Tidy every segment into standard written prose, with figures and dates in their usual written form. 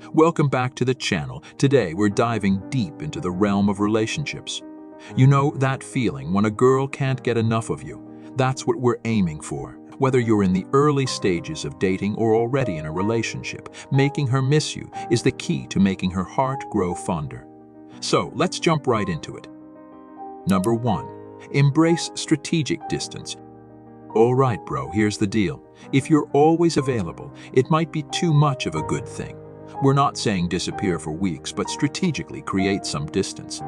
Welcome back to the channel. Today we're diving deep into the realm of relationships. You know that feeling when a girl can't get enough of you? That's what we're aiming for. Whether you're in the early stages of dating or already in a relationship, making her miss you is the key to making her heart grow fonder. So let's jump right into it. Number 1. Embrace strategic distance. All right, bro, here's the deal. If you're always available, it might be too much of a good thing. We're not saying disappear for weeks, but strategically create some distance.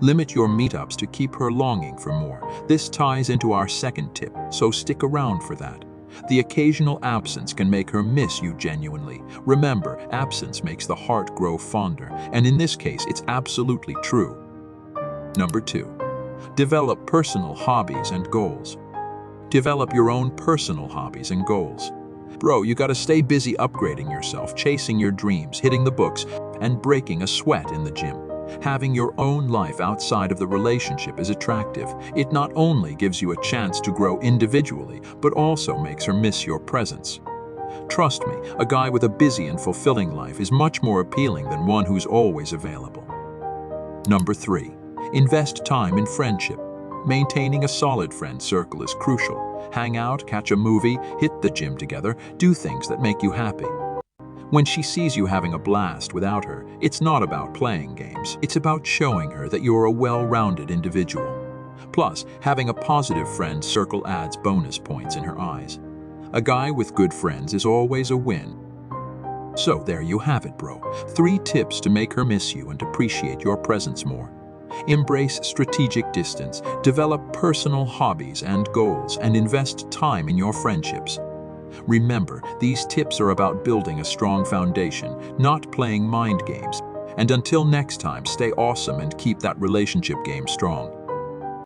Limit your meetups to keep her longing for more. This ties into our second tip, so stick around for that. The occasional absence can make her miss you genuinely. Remember, absence makes the heart grow fonder, and in this case, it's absolutely true. Number 2. Develop personal hobbies and goals. Develop your own personal hobbies and goals. Bro, you gotta stay busy upgrading yourself, chasing your dreams, hitting the books, and breaking a sweat in the gym. Having your own life outside of the relationship is attractive. It not only gives you a chance to grow individually, but also makes her miss your presence. Trust me, a guy with a busy and fulfilling life is much more appealing than one who's always available. Number 3. Invest time in friendship. Maintaining a solid friend circle is crucial. Hang out, catch a movie, hit the gym together, do things that make you happy. When she sees you having a blast without her, it's not about playing games. It's about showing her that you're a well-rounded individual. Plus, having a positive friend circle adds bonus points in her eyes. A guy with good friends is always a win. So there you have it, bro. 3 tips to make her miss you and appreciate your presence more. Embrace strategic distance, develop personal hobbies and goals, and invest time in your friendships. Remember, these tips are about building a strong foundation, not playing mind games. And until next time, stay awesome and keep that relationship game strong.